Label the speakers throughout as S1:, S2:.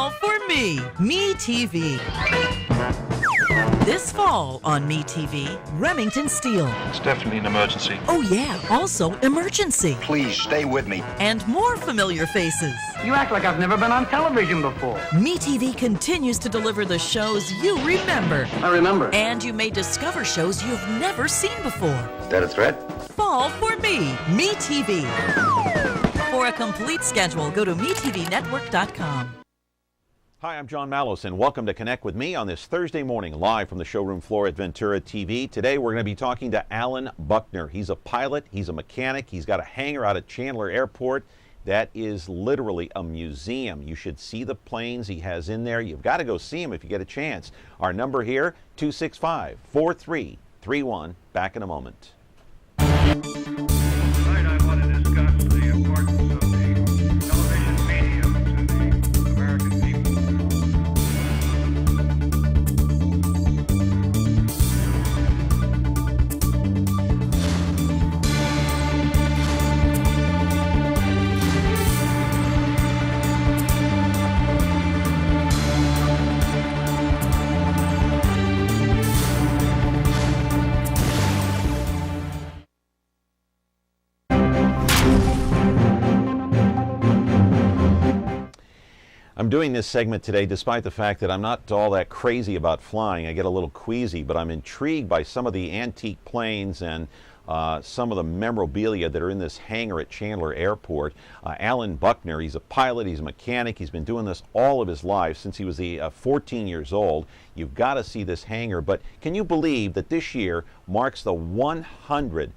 S1: Fall for Me TV. This fall on Me TV, Remington Steele.
S2: It's definitely an emergency.
S1: Oh yeah, also Emergency.
S3: Please stay with me.
S1: And more familiar faces.
S4: You act like I've never been on television before.
S1: Me TV continues to deliver the shows you remember.
S4: I remember.
S1: And you may discover shows you've never seen before.
S3: Is that a threat?
S1: Fall for Me TV. For a complete schedule, go to metvnetwork.com.
S5: Hi, I'm John Malos, and welcome to Connect with me on this Thursday morning, live from the showroom floor at Ventura TV. Today, we're going to be talking to Alan Buckner. He's a pilot, he's a mechanic, he's got a hangar out at Chandler Airport that is literally a museum. You should see the planes he has in there. You've got to go see him if you get a chance. Our number here, 265-4331. Back in a moment.
S2: Tonight I want to discuss the importance of the television medium to the American people.
S5: I'm doing this segment today despite the fact that I'm not all that crazy about flying. I get a little queasy, but I'm intrigued by some of the antique planes and some of the memorabilia that are in this hangar at Chandler Airport. Alan Buckner, he's a pilot, he's a mechanic, he's been doing this all of his life since he was 14 years old. You've got to see this hangar, but can you believe that this year marks the 108th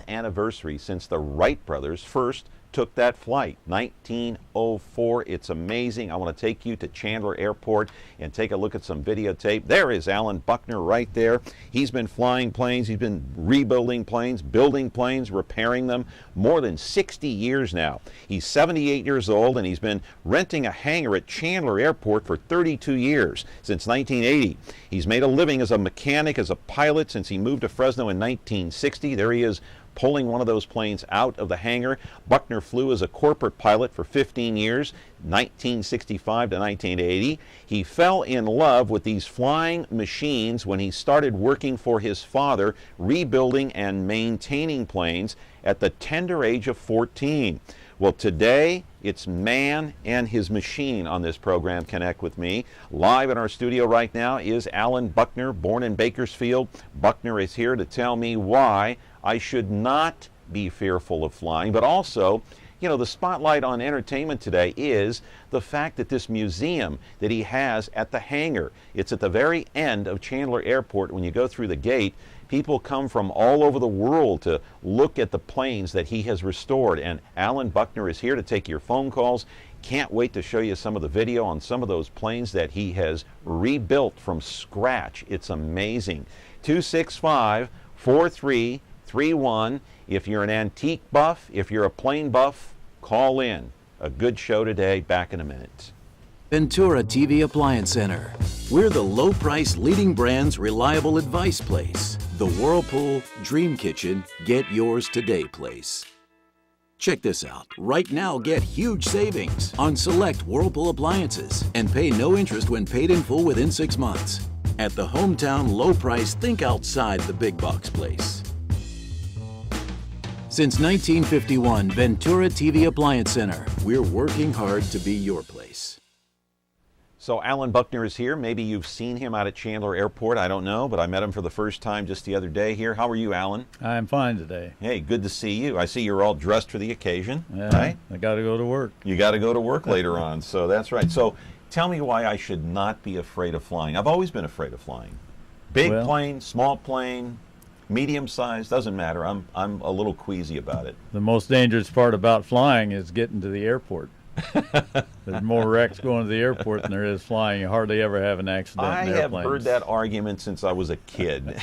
S5: anniversary since the Wright brothers first took that flight, 1904. It's amazing. I want to take you to Chandler Airport and take a look at some videotape. There is Alan Buckner right there. He's been flying planes. He's been rebuilding planes, building planes, repairing them more than 60 years now. He's 78 years old, and he's been renting a hangar at Chandler Airport for 32 years, since 1980. He's made a living as a mechanic, as a pilot, since he moved to Fresno in 1960. There he is, pulling one of those planes out of the hangar. Buckner flew as a corporate pilot for 15 years, 1965 to 1980. He fell in love with these flying machines when he started working for his father, rebuilding and maintaining planes at the tender age of 14. Well, today, it's man and his machine on this program, Connect with Me. Live in our studio right now is Alan Buckner, born in Bakersfield. Buckner is here to tell me why I should not be fearful of flying, but also, you know, the spotlight on entertainment today is the fact that this museum that he has at the hangar, it's at the very end of Chandler Airport. When you go through the gate, people come from all over the world to look at the planes that he has restored. And Alan Buckner is here to take your phone calls. Can't wait to show you some of the video on some of those planes that he has rebuilt from scratch. It's amazing. 265-4331. If you're an antique buff, if you're a plane buff, call in. A good show today. Back in a minute.
S6: Ventura TV Appliance Center. We're the low price leading brands reliable advice place. The Whirlpool Dream Kitchen Get Yours Today place. Check this out. Right now, get huge savings on select Whirlpool appliances and pay no interest when paid in full within 6 months. At the hometown low price, think outside the big box place. Since 1951, Ventura TV Appliance Center. We're working hard to be your place.
S5: So Alan Buckner is here. Maybe you've seen him out at Chandler Airport. I don't know, but I met him for the first time just the other day here. How are you, Alan?
S7: I'm fine today.
S5: Hey, good to see you. I see you're all dressed for the occasion,
S7: Yeah,
S5: right?
S7: I got to go to work.
S5: You got to go to work later on, so that's right. So tell me why I should not be afraid of flying. I've always been afraid of flying. Big plane, small plane, medium size, doesn't matter. I'm a little queasy about it.
S7: The most dangerous part about flying is getting to the airport. There's more wrecks going to the airport than there is flying. You hardly ever have an accident
S5: I
S7: in
S5: have
S7: airplanes.
S5: heard that argument since I was a kid.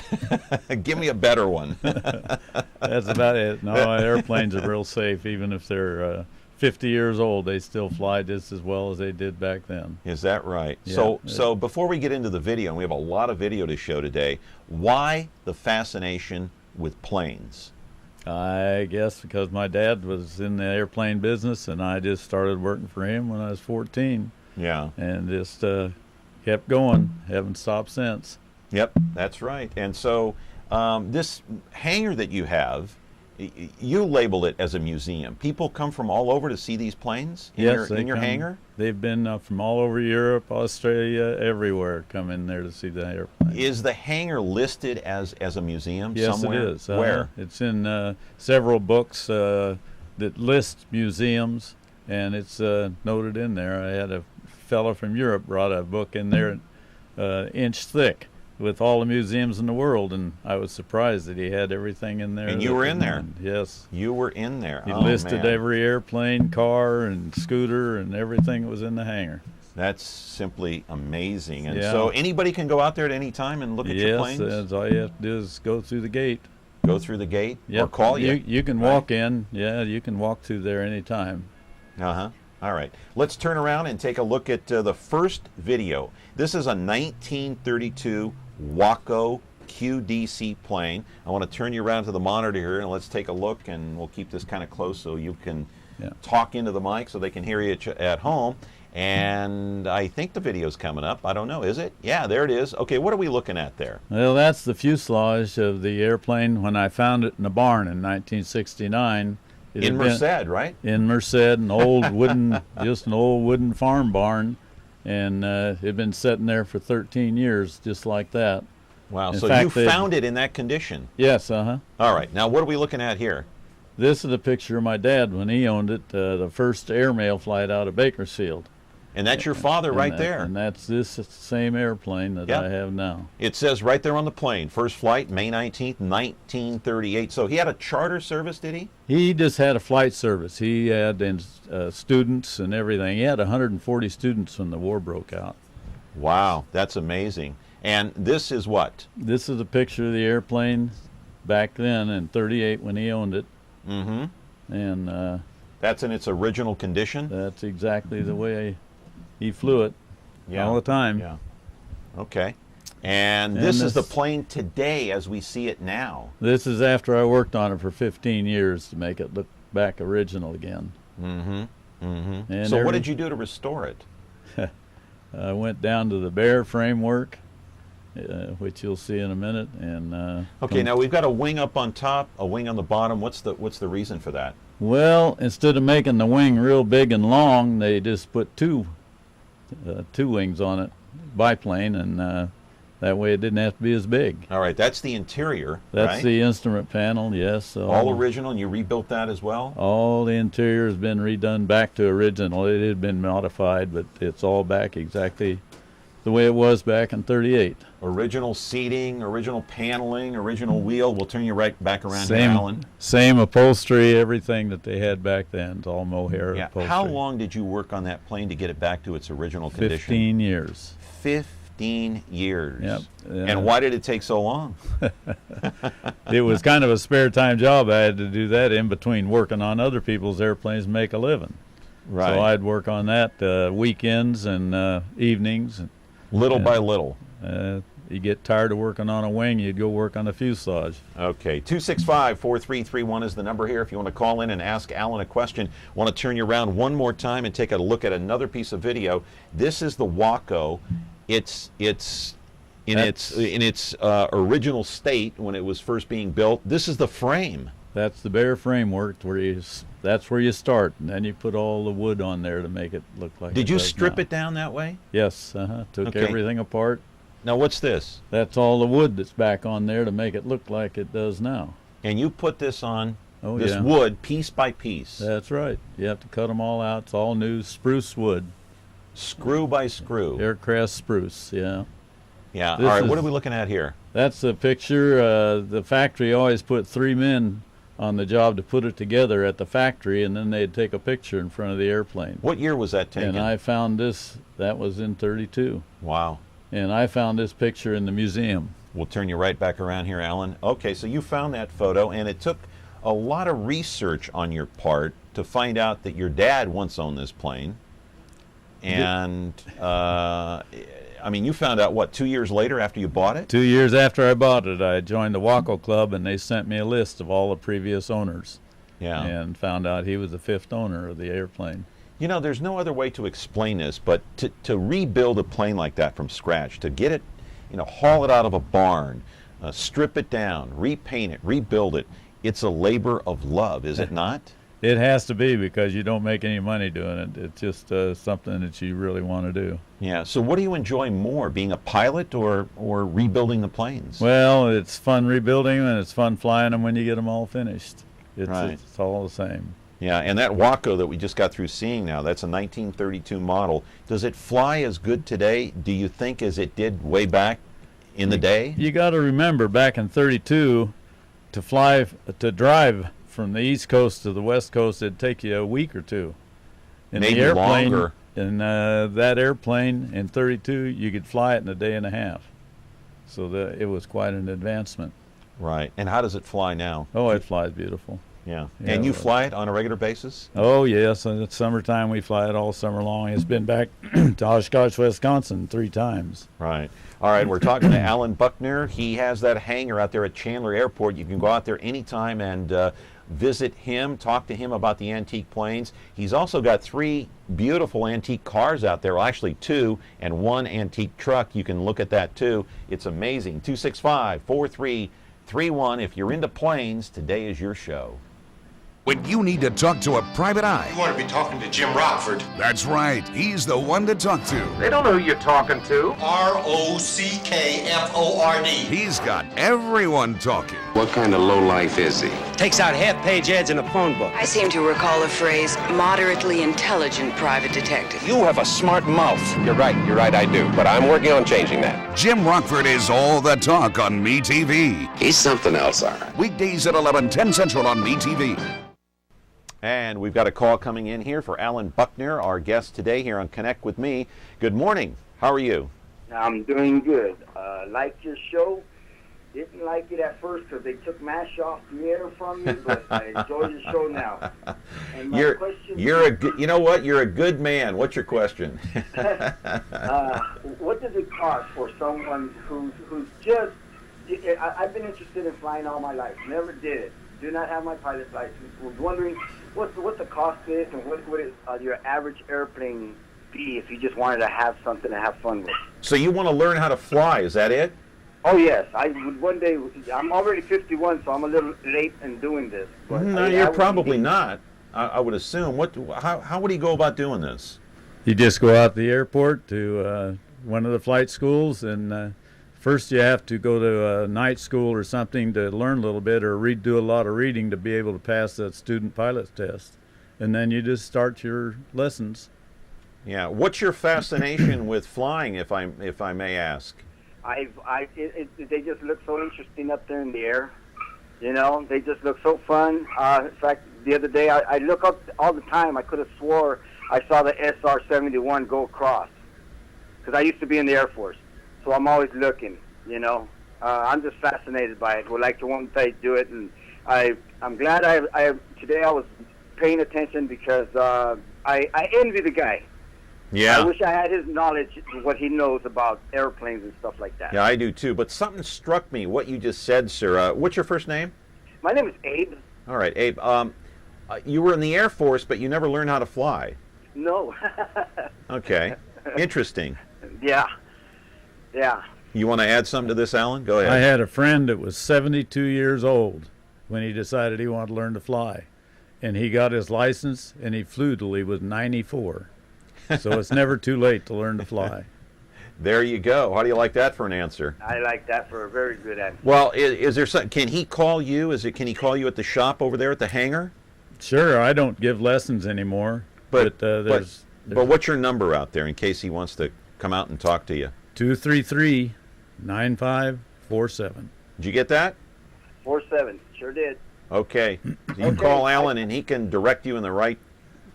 S5: Give me a better one.
S7: That's about it. No, airplanes are real safe. Even if they're 50 years old, they still fly just as well as they did back then.
S5: Is that right?
S7: Yeah.
S5: So before we get into the video, and we have a lot of video to show today, why the fascination with planes?
S7: I guess because my dad was in the airplane business, and I just started working for him when I was 14.
S5: Yeah.
S7: and just kept going. Haven't stopped since.
S5: Yep, that's right. And so this hangar that you have, you label it as a museum. People come from all over to see these planes in
S7: Yes,
S5: your hangar?
S7: They've been from all over Europe, Australia, everywhere, come in there to see the airplane.
S5: Is the hangar listed as a museum
S7: Yes,
S5: somewhere?
S7: it is.
S5: Where?
S7: It's in several books that list museums, and it's noted in there. I had a fellow from Europe brought a book in there, inch thick, with all the museums in the world, and I was surprised that he had everything in there.
S5: And you were in there?
S7: Yes.
S5: You were in there.
S7: He
S5: Oh,
S7: listed
S5: man.
S7: every airplane, car, and scooter, and everything that was in the hangar.
S5: That's simply amazing. And
S7: Yeah.
S5: so anybody can go out there at any time and look at your
S7: Yes,
S5: planes?
S7: that's all you have to do is go through the gate.
S5: Go through the gate? Or
S7: Yep.
S5: call you?
S7: You can
S5: right?
S7: walk in. Yeah, you can walk through there anytime.
S5: Uh-huh. All right. Let's turn around and take a look at the first video. This is a 1932 Waco QDC plane. I want to turn you around to the monitor here, and let's take a look, and we'll keep this kind of close so you can talk into the mic so they can hear you at home. And I think the video's coming up. I don't know. Is it? Yeah, there it is. Okay, what are we looking at there?
S7: Well, that's the fuselage of the airplane when I found it in a barn in 1969. It
S5: In
S7: had been-
S5: Merced, right?
S7: In Merced, an old wooden, just an old wooden farm barn, and it had been sitting there for 13 years, just like that.
S5: Wow,
S7: In
S5: so
S7: fact,
S5: you
S7: they-
S5: found it in that condition.
S7: Yes, uh-huh.
S5: All right, now what are we looking at here?
S7: This is a picture of my dad when he owned it, the first airmail flight out of Bakersfield.
S5: And that's your father right there.
S7: And that's this same airplane that
S5: Yep.
S7: I have now.
S5: It says right there on the plane, first flight, May 19th, 1938. So he had a charter service, did he?
S7: He just had a flight service. He had students and everything. He had 140 students when the war broke out.
S5: Wow, that's amazing. And this is what?
S7: This is a picture of the airplane back then in 38 when he owned it.
S5: Mm-hmm.
S7: And
S5: That's in its original condition?
S7: that's exactly the way he flew it all the time.
S5: Yeah. Okay. And
S7: And
S5: this is the
S7: this-
S5: plane today as we see it now.
S7: This is after I worked on it for 15 years to make it look back original again.
S5: Mm-hmm. Mm-hmm.
S7: And
S5: So what
S7: every-
S5: did you do to restore it?
S7: I went down to the bare framework, which you'll see in a minute. And
S5: Okay, now we've got a wing up on top, a wing on the bottom. What's the reason for that?
S7: well, instead of making the wing real big and long, they just put two wings on it, biplane, and that way it didn't have to be as big.
S5: All right, that's the interior,
S7: That's
S5: right?
S7: the instrument panel, yes.
S5: All original, and you rebuilt that as well?
S7: All the interior has been redone back to original. It had been modified, but it's all back exactly the way it was back in 38.
S5: Original seating, original paneling, original wheel. We'll turn you right back around here, Alan.
S7: Same upholstery, everything that they had back then. It's all mohair
S5: Yeah.
S7: upholstery.
S5: How long did you work on that plane to get it back to its original condition?
S7: 15 years.
S5: 15 years.
S7: Yep.
S5: And why did it take so long?
S7: It was kind of a spare time job. I had to do that in between working on other people's airplanes and make a living.
S5: Right.
S7: So I'd work on that weekends and evenings.
S5: Little by little.
S7: You get tired of working on a wing, you'd go work on a fuselage.
S5: Okay, 265-4331 is the number here if you want to call in and ask Alan a question. Want to turn you around one more time and take a look at another piece of video. This is the Waco. It's in its original state when it was first being built. This is the frame.
S7: That's the bare framework that's where you start, and then you put all the wood on there to make it look like.
S5: Did you
S7: does
S5: strip
S7: now.
S5: it down that way?
S7: Yes, took
S5: Okay.
S7: everything apart.
S5: Now what's this?
S7: That's all the wood that's back on there to make it look like it does now.
S5: And you put this on
S7: Oh,
S5: this
S7: yeah.
S5: wood piece by piece,
S7: That's right. You have to cut them all out. It's all new spruce wood,
S5: screw by screw.
S7: aircraft spruce. Yeah.
S5: Yeah. All
S7: This
S5: right. What
S7: is-
S5: are we looking at here?
S7: That's a picture. The factory always put 3 men on the job to put it together at the factory, and then they'd take a picture in front of the airplane.
S5: What year was that taken?
S7: And I found this. That was in 32.
S5: Wow.
S7: And I found this picture in the museum.
S5: We'll turn you right back around here, Alan. Okay, so you found that photo, and it took a lot of research on your part to find out that your dad once owned this plane. And, I mean, you found out, what, 2 years later after you bought it?
S7: 2 years after I bought it, I joined the Waco Club, and they sent me a list of all the previous owners.
S5: Yeah.
S7: And found out he was the 5th owner of the airplane.
S5: You know, there's no other way to explain this, but to rebuild a plane like that from scratch, to get it, you know, haul it out of a barn, strip it down, repaint it, rebuild it, it's a labor of love, is it not?
S7: It has to be, because you don't make any money doing it. It's just something that you really want to do.
S5: Yeah, so what do you enjoy more, being a pilot or rebuilding the planes?
S7: Well, it's fun rebuilding them, and it's fun flying them when you get them all finished.
S5: Right.
S7: It's all the same.
S5: Yeah, and that Waco that we just got through seeing now, that's a 1932 model. Does it fly as good today, do you think, as it did way back in the day?
S7: You got to remember, back in 32, to drive from the East Coast to the West Coast, it'd take you a week or two. In
S5: Maybe
S7: the airplane,
S5: longer.
S7: In that airplane in 32, you could fly it in a day and a half. So it was quite an advancement.
S5: Right, and how does it fly now?
S7: Oh, it flies beautiful.
S5: Yeah,
S7: Yeah,
S5: and you
S7: well-
S5: fly it on a regular basis?
S7: Oh, yes. In the summertime, we fly it all summer long. It's been back to Oshkosh, Wisconsin 3 times.
S5: Right. All right, we're talking to Alan Buckner. He has that hangar out there at Chandler Airport. You can go out there anytime and visit him, talk to him about the antique planes. He's also got 3 beautiful antique cars out there, well, actually 2, and 1 antique truck. You can look at that too. It's amazing. 265-4331. If you're into planes, today is your show.
S3: When you need to talk to a private eye.
S8: You want to be talking to Jim Rockford.
S3: That's right. He's the one to talk to.
S4: They don't know who you're talking to.
S8: Rockford.
S3: He's got everyone talking.
S9: What kind of lowlife is he?
S10: Takes out half-page ads in a phone book.
S11: I seem to recall the phrase, moderately intelligent private detective.
S9: You have a smart mouth. You're right, I do. But I'm working on changing that.
S3: Jim Rockford is all the talk on MeTV.
S9: He's something else, all right.
S3: Weekdays at 11, 10 Central on MeTV.
S5: And we've got a call coming in here for Alan Buckner, our guest today here on Connect with Me. Good morning. How are you?
S12: I'm doing good. Liked your show. Didn't like it at first because they took MASH off the air from me, but I enjoy your show now. And my question
S5: you know what? You're a good man. What's your question?
S12: what does it cost for someone who's just? I've been interested in flying all my life. Never did it. Do not have my pilot's license. Was wondering what the cost is and what would your average airplane be if you just wanted to have something to have fun with.
S5: So you want to learn how to fly? Is that it?
S12: Oh yes, I would one day. I'm already 51, so I'm a little late in doing this. But
S5: No, you're probably not. I would assume. How would he go about doing this?
S7: You just go out to the airport to one of the flight schools, and first you have to go to a night school or something to learn a little bit, or do a lot of reading to be able to pass that student pilot's test. And then you just start your lessons.
S5: Yeah. What's your fascination with flying, if I may ask?
S12: They just look so interesting up there in the air. You know, they just look so fun. In fact, the other day I look up all the time. I could have swore I saw the SR-71 go across, because I used to be in the Air Force. So I'm always looking, you know. I'm just fascinated by it. Would like to one day do it, and I'm glad today I was paying attention because I envy the guy.
S5: Yeah.
S12: I wish I had his knowledge, what he knows about airplanes and stuff like that.
S5: Yeah, I do too. But something struck me, what you just said, sir. What's your first name?
S12: My name is Abe.
S5: All right, Abe. You were in the Air Force, but you never learned how to fly.
S12: No.
S5: Okay. Interesting.
S12: Yeah. Yeah.
S5: You want to add something to this, Alan? Go ahead.
S7: I had a friend that was 72 years old when he decided he wanted to learn to fly. And he got his license, and he flew till he was 94. So it's never too late to learn to fly.
S5: There you go. How do you like that for an answer?
S12: I like that for a very good answer.
S5: Well, is there some? Can he call you? Can he call you at the shop over there at the hangar?
S7: Sure, I don't give lessons anymmer. But there's
S5: what's your number out there in case he wants to come out and talk to you?
S7: 233-9547.
S5: Did you get that?
S12: 47. Sure did.
S5: Okay. You call Alan and he can direct you in the right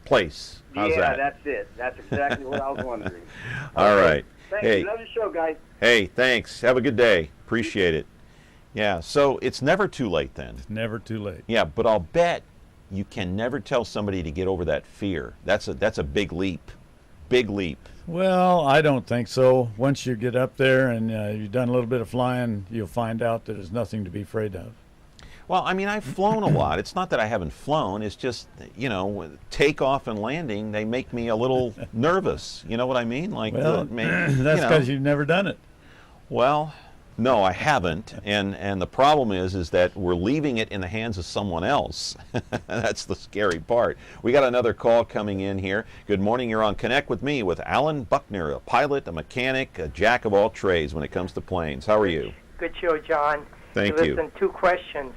S5: place. How's that?
S12: That's it. That's exactly what I was wondering.
S5: All right.
S12: Thanks.
S5: Hey.
S12: Love the show, guys.
S5: Hey, thanks. Have a good day. Appreciate it. Yeah, so it's never too late then.
S7: It's never too late.
S5: Yeah, but I'll bet you can never tell somebody to get over that fear. That's a big leap. Big leap.
S7: Well, I don't think so. Once you get up there and you've done a little bit of flying, you'll find out that there's nothing to be afraid of.
S5: Well, I mean, I've flown a lot. It's not that I haven't flown. It's just, takeoff and landing, they make me a little nervous. You know what I mean? Like,
S7: well, that's because you've never done it.
S5: Well, no, I haven't. And the problem is that we're leaving it in the hands of someone else. That's the scary part. We got another call coming in here. Good morning. You're on Connect with me with Alan Buckner, a pilot, a mechanic, a jack of all trades when it comes to planes. How are you?
S13: Good show, John.
S5: Thank you.
S13: Listen, 2 questions.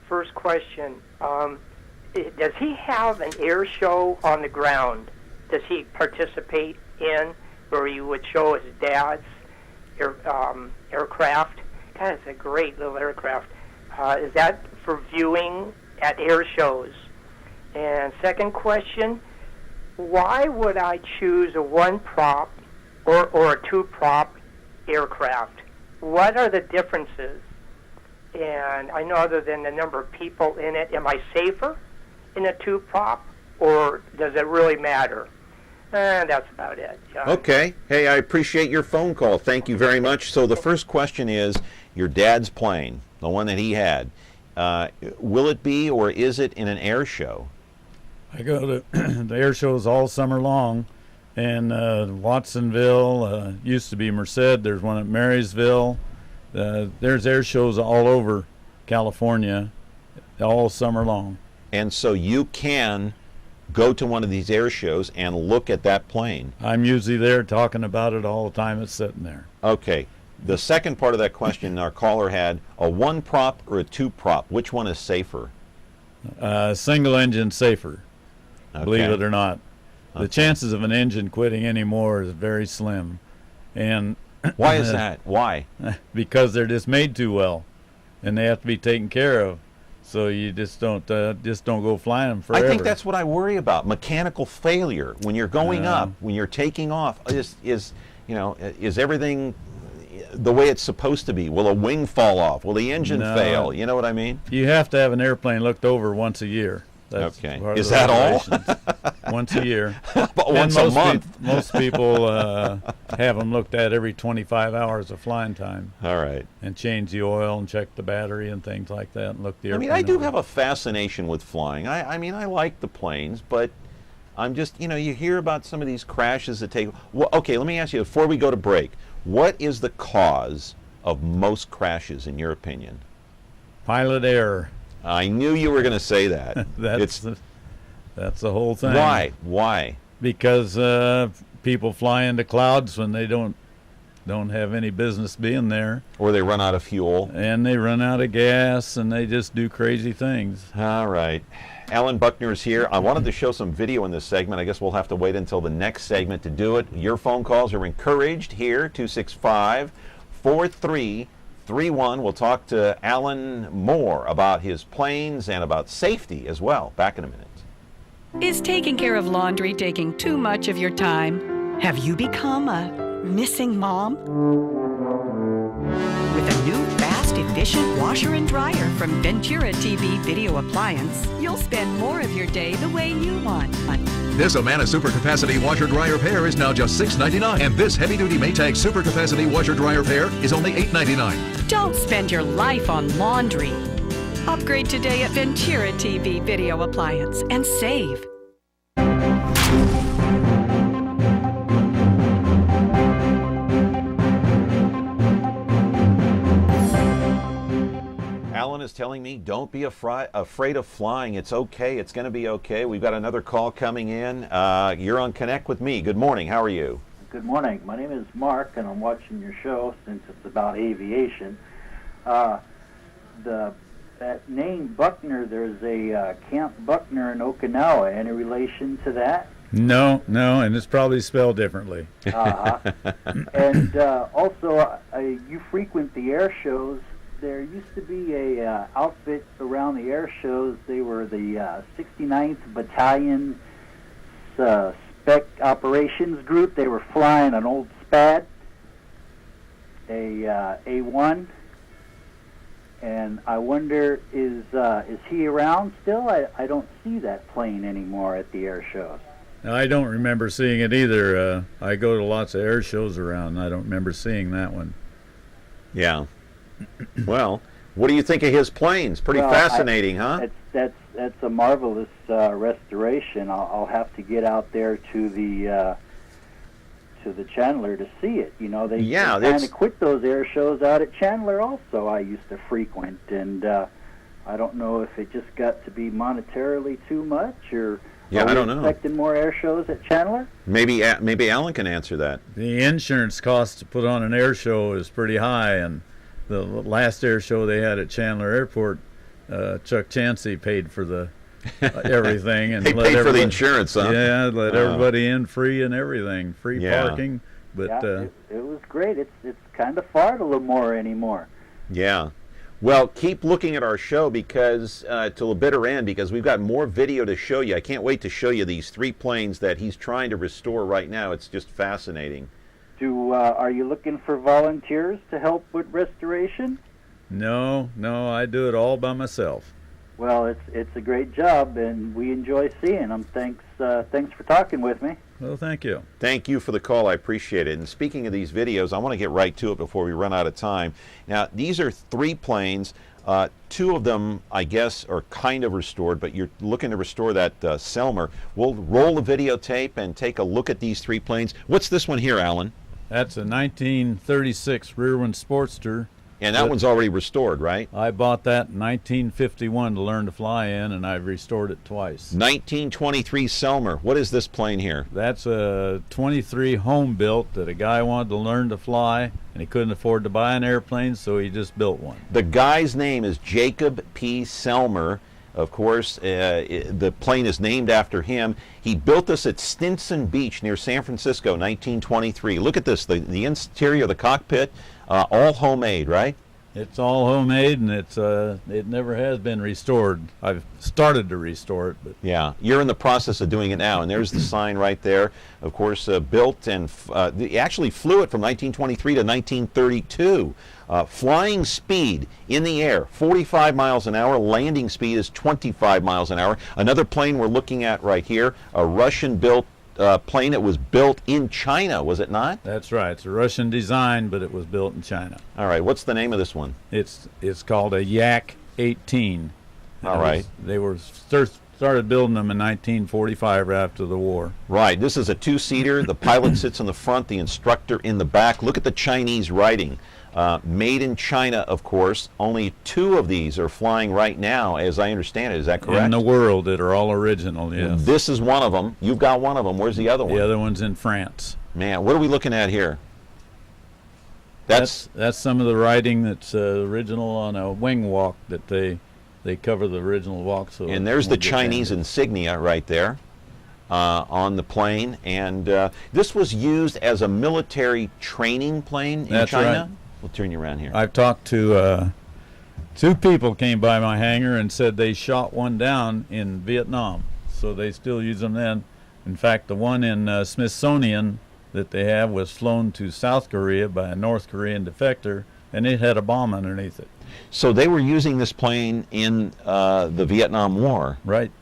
S13: First question, does he have an air show on the ground? Does he participate in where he would show his dad's aircraft? God, it's a great little aircraft. Is that for viewing at air shows? And second question, why would I choose a 1-prop or a 2-prop aircraft? What are the differences? And I know other than the number of people in it, am I safer in a 2-prop, or does it really matter? That's about it, John.
S5: Okay. Hey, I appreciate your phone call. Thank you very much. So the first question is, your dad's plane, the one that he had, will it be or is it in an air show?
S7: I go to the air shows all summer long, and Watsonville, used to be Merced. There's one at Marysville. There's air shows all over California all summer long.
S5: And so you can go to one of these air shows and look at that plane.
S7: I'm usually there talking about it all the time it's sitting there.
S5: Okay. The second part of that question our caller had, a 1-prop or a 2-prop, which one is safer?
S7: Single engine safer,
S5: Okay.
S7: believe it or not.
S5: Okay.
S7: The chances of an engine quitting anymore is very slim. And
S5: why is that? Why?
S7: Because they're just made too well, and they have to be taken care of. So you just don't go flying them forever.
S5: I think that's what I worry about. Mechanical failure when you're going up, when you're taking off. Is everything the way it's supposed to be? Will a wing fall off? Will the engine fail? You know what I mean?
S7: You have to have an airplane looked over once a year. That's
S5: okay. Is that all?
S7: Once a year.
S5: But once a month.
S7: Most people have them looked at every 25 hours of flying time.
S5: All right.
S7: And change the oil and check the battery and things like that and look the airplane
S5: I do
S7: over.
S5: have a fascination with flying. I mean, I like the planes, but I'm just, you hear about some of these crashes that take... Well, okay, let me ask you, before we go to break, what is the cause of most crashes, in your opinion?
S7: Pilot error.
S5: I knew you were going to say that.
S7: That's the whole thing.
S5: Why?
S7: Because people fly into clouds when they don't have any business being there.
S5: Or they run out of fuel.
S7: And they run out of gas, and they just do crazy things.
S5: All right. Alan Buckner is here. I wanted to show some video in this segment. I guess we'll have to wait until the next segment to do it. Your phone calls are encouraged here, 265-4331. We'll talk to Alan more about his planes and about safety as well. Back in a minute.
S14: Is taking care of laundry taking too much of your time? Have you become a missing mom? With a new fast, efficient washer and dryer from Ventura TV Video Appliance, you'll spend more of your day the way you want.
S15: This Amana Super Capacity Washer Dryer Pair is now just $6.99, and this heavy-duty Maytag Super Capacity Washer Dryer Pair is only $8.99.
S14: Don't spend your life on laundry. Upgrade today at Ventura TV Video Appliance and save.
S5: Alan is telling me, don't be afraid of flying. It's okay. It's going to be okay. We've got another call coming in. You're on Connect with me. Good morning. How are you?
S16: Good morning. My name is Mark, and I'm watching your show since it's about aviation. That name Buckner, there's a Camp Buckner in Okinawa. Any relation to that?
S7: No, and it's probably spelled differently.
S16: And also, you frequent the air shows. There used to be a outfit around the air shows. They were the 69th Battalion Spec Operations Group. They were flying an old Spad, a A1, and I wonder, is he around still? I don't see that plane anymore at the air shows.
S7: I don't remember seeing it either. I go to lots of air shows around, and I don't remember seeing that one.
S5: Yeah. Well, What do you think of his planes? Pretty fascinating, huh?
S16: That's a marvelous restoration. I'll have to get out there to the Chandler to see it. You know, they kind of quit those air shows out at Chandler also. I used to frequent, and I don't know if it just got to be monetarily too much, or
S5: I don't know.
S16: Expecting more air shows at Chandler?
S5: Maybe Alan can answer that.
S7: The insurance cost to put on an air show is pretty high, and the last air show they had at Chandler Airport, Chuck Chansey paid for the everything, and
S5: they paid for the insurance, huh?
S7: Yeah, let everybody in free and everything, free parking. But
S16: it was great. It's kind of far to Lemoore anymore.
S5: Yeah. Well, keep looking at our show because till the bitter end, because we've got more video to show you. I can't wait to show you these 3 planes that he's trying to restore right now. It's just fascinating.
S16: Are you looking for volunteers to help with restoration?
S7: No, I do it all by myself.
S16: Well, it's a great job, and we enjoy seeing them. Thanks for talking with me.
S7: Well, thank you.
S5: Thank you for the call. I appreciate it. And speaking of these videos, I want to get right to it before we run out of time. Now, these are 3 planes. 2 of them, I guess, are kind of restored, but you're looking to restore that Selmer. We'll roll the videotape and take a look at these 3 planes. What's this one here, Alan?
S7: That's a 1936 Rearwind Sportster.
S5: And that one's already restored, right?
S7: I bought that in 1951 to learn to fly in, and I've restored it twice.
S5: 1923 Selmer. What is this plane here?
S7: That's a 23 home built that a guy wanted to learn to fly, and he couldn't afford to buy an airplane, so he just built one.
S5: The guy's name is Jacob P. Selmer. Of course, the plane is named after him. He built this at Stinson Beach near San Francisco, 1923. Look at this, the interior of the cockpit, all homemade, right?
S7: It's all homemade, and it never has been restored. I've started to restore it, but
S5: yeah, you're in the process of doing it now, and there's the sign right there. Of course, built and they actually flew it from 1923 to 1932. Flying speed in the air, 45 miles an hour. Landing speed is 25 miles an hour. Another plane we're looking at right here, a Russian-built plane. It was built in China, was it not?
S7: That's right. It's a Russian design, but it was built in China.
S5: All right. What's the name of this one?
S7: It's called a Yak 18.
S5: All right.
S7: They were started building them in 1945 after the war.
S5: Right. This is a 2-seater. The pilot sits in the front, the instructor in the back. Look at the Chinese writing. Made in China, of course. Only 2 of these are flying right now, as I understand it. Is that correct?
S7: In the world that are all original, yes.
S5: This is one of them. You've got one of them. Where's the other one?
S7: The other one's in France.
S5: Man, what are we looking at here? That's
S7: some of the writing that's original on a wing walk that they cover the original walk. So
S5: and there's the Chinese insignia right there on the plane. And this was used as a military training plane in China?
S7: Right.
S5: We'll turn you around here.
S7: I've talked to 2 people came by my hangar and said they shot one down in Vietnam, so they still use them then. In fact, the one in Smithsonian that they have was flown to South Korea by a North Korean defector, and it had a bomb underneath it.
S5: So they were using this plane in the Vietnam War.
S7: Right.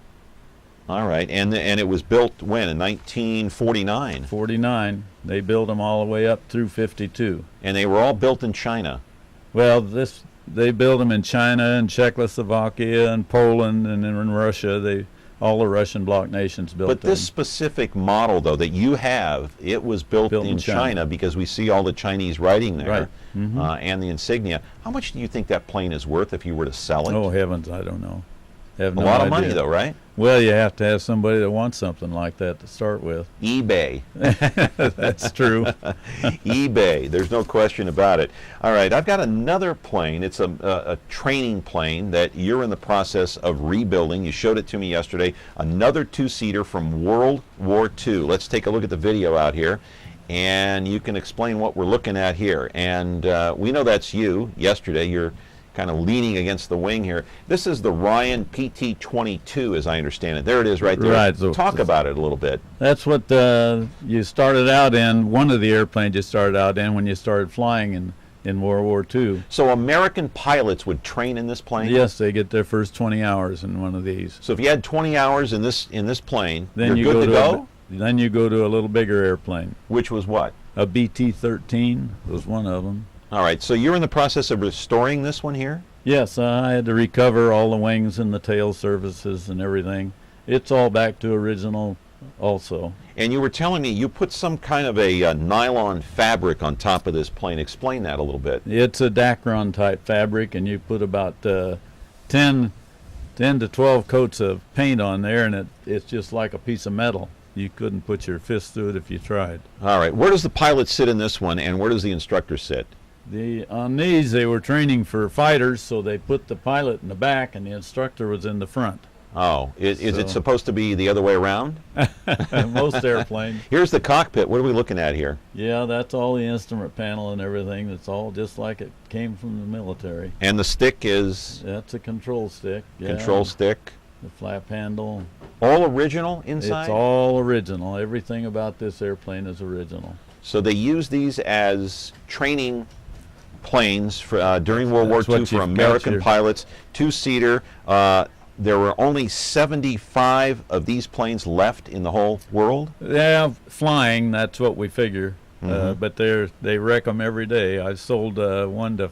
S5: All right, and it was built when, in 1949?
S7: 49. They built them all the way up through 52.
S5: And they were all built in China?
S7: Well, they built them in China and Czechoslovakia and Poland and in Russia. All the Russian bloc nations built them.
S5: But this specific model, though, that you have, it was built in China because we see all the Chinese writing there,
S7: right. Mm-hmm.
S5: And the insignia. How much do you think that plane is worth if you were to sell it?
S7: Oh, heavens, I don't know. Have
S5: a lot of money, though, right?
S7: Well, you have to have somebody that wants something like that to start with.
S5: eBay.
S7: That's true.
S5: eBay. There's no question about it. All right, I've got another plane. It's a training plane that you're in the process of rebuilding. You showed it to me yesterday. Another 2-seater from World War II. Let's take a look at the video out here, and you can explain what we're looking at here. And we know that's you. Yesterday, you're kind of leaning against the wing here. This is the Ryan PT-22, as I understand it. There it is right there.
S7: Right. So
S5: talk about it a little bit.
S7: That's what you started out in, one of the airplanes you started out in when you started flying in World War II.
S5: So American pilots would train in this plane?
S7: Yes, they get their first 20 hours in one of these.
S5: So if you had 20 hours in this plane,
S7: then
S5: you're good to go?
S7: Then you go to a little bigger airplane.
S5: Which was what?
S7: A BT-13 was one of them.
S5: All right, so you're in the process of restoring this one here?
S7: Yes, I had to recover all the wings and the tail surfaces and everything. It's all back to original also.
S5: And you were telling me you put some kind of a nylon fabric on top of this plane. Explain that a little bit.
S7: It's a Dacron type fabric, and you put about 10 to 12 coats of paint on there, and it's just like a piece of metal. You couldn't put your fist through it if you tried.
S5: All right. Where does the pilot sit in this one, and where does the instructor sit?
S7: On these, they were training for fighters, so they put the pilot in the back, and the instructor was in the front.
S5: Oh, is it supposed to be the other way around?
S7: Most airplanes.
S5: Here's the cockpit. What are we looking at here?
S7: Yeah, that's all the instrument panel and everything. That's all just like it came from the military.
S5: And the stick is?
S7: That's a control stick. Yeah.
S5: Control stick.
S7: The flap handle.
S5: All original inside?
S7: It's all original. Everything about this airplane is original.
S5: So they use these as training planes for, during World War II for American pilots, two-seater. There were only 75 of these planes left in the whole world?
S7: Yeah, flying, that's what we figure. But they wreck them every day. I sold one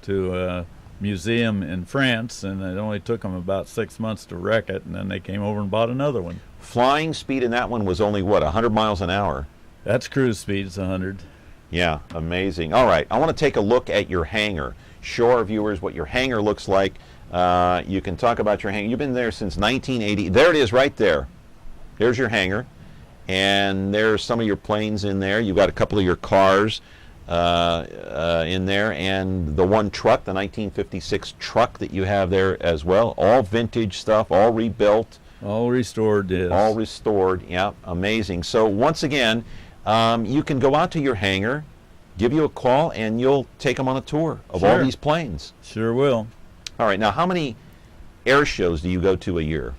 S7: to a museum in France, and it only took them about 6 months to wreck it, and then they came over and bought another one.
S5: Flying speed in that one was only, what, 100 miles an hour?
S7: That's cruise speed, it's 100.
S5: Yeah, amazing. All right, I want to take a look at your hangar. Show our viewers what your hangar looks like. You can talk about your hangar. You've been there since 1980. There it is right there. There's your hangar. And there's some of your planes in there. You've got a couple of your cars in there. And the one truck, the 1956 truck that you have there as well. All vintage stuff, all rebuilt.
S7: All restored, yes.
S5: All restored, yeah, amazing. So once again, you can go out to your hangar, give you a call, and you'll take them on a tour of all these planes.
S7: Sure will.
S5: All right, now how many air shows do you go to a year?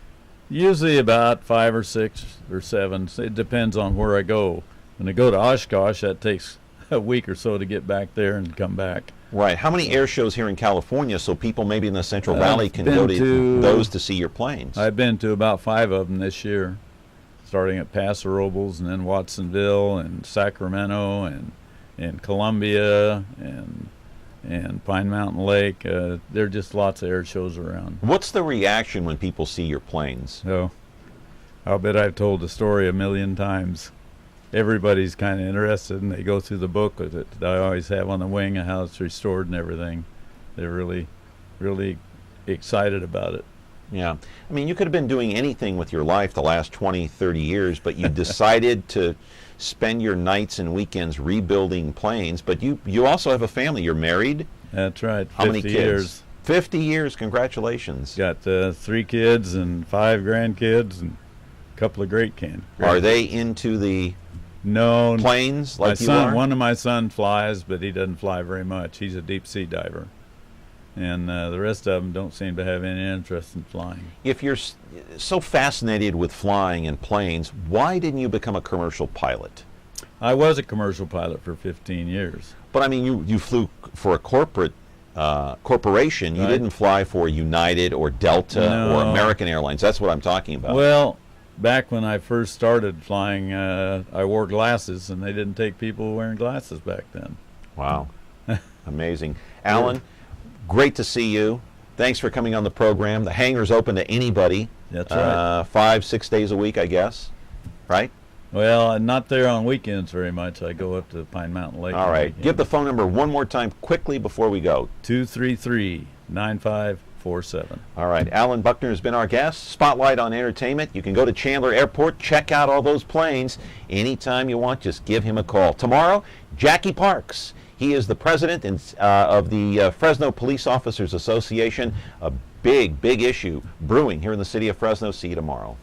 S7: Usually about 5 or 6 or 7. It depends on where I go. When I go to Oshkosh, that takes a week or so to get back there and come back.
S5: Right. How many air shows here in California so people maybe in the Central Valley can go to those to see your planes?
S7: I've been to about 5 of them this year, starting at Paso Robles and then Watsonville and Sacramento and Columbia and Pine Mountain Lake. There are just lots of air shows around.
S5: What's the reaction when people see your planes?
S7: Oh, I'll bet I've told the story a million times. Everybody's kind of interested, and they go through the book with it that I always have on the wing and how it's restored and everything. They're really, really excited about it.
S5: Yeah. I mean, you could have been doing anything with your life the last 20, 30 years, but you decided to spend your nights and weekends rebuilding planes, but you also have a family. You're married?
S7: That's right.
S5: How many
S7: 50
S5: kids?
S7: years.
S5: 50 years. Congratulations.
S7: Got 3 kids and 5 grandkids and a couple of great kids.
S5: Are they into the planes like you are?
S7: One of my sons flies, but he doesn't fly very much. He's a deep sea diver. And the rest of them don't seem to have any interest in flying.
S5: If you're so fascinated with flying and planes, why didn't you become a commercial pilot?
S7: I was a commercial pilot for 15 years.
S5: But I mean, you flew for a corporation. You didn't fly for United or Delta or American Airlines. That's what I'm talking about.
S7: Well, back when I first started flying, I wore glasses, and they didn't take people wearing glasses back then.
S5: Wow. Amazing. Alan, great to see you. Thanks for coming on the program. The hangar's open to anybody.
S7: That's right.
S5: 5-6 days a week, I guess. Right?
S7: Well, I'm not there on weekends very much. I go up to Pine Mountain Lake.
S5: All right. Give the phone number one more time quickly before we go.
S7: 233-9547.
S5: All right. Alan Buckner has been our guest. Spotlight on Entertainment. You can go to Chandler Airport, check out all those planes. Anytime you want, just give him a call. Tomorrow, Jackie Parks. He is the president of the Fresno Police Officers Association. A big, big issue brewing here in the city of Fresno. See you tomorrow.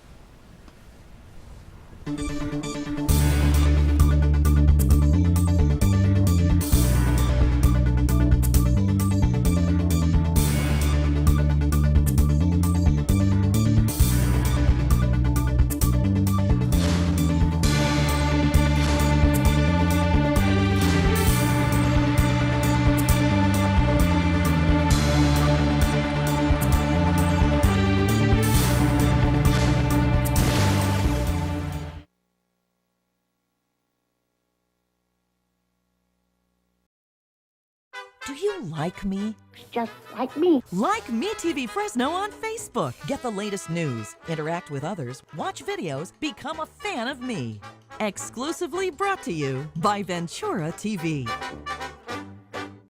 S1: Do you like me?
S17: Just like me.
S1: Like Me TV Fresno on Facebook. Get the latest news, interact with others, watch videos, become a fan of me. Exclusively brought to you by Ventura TV.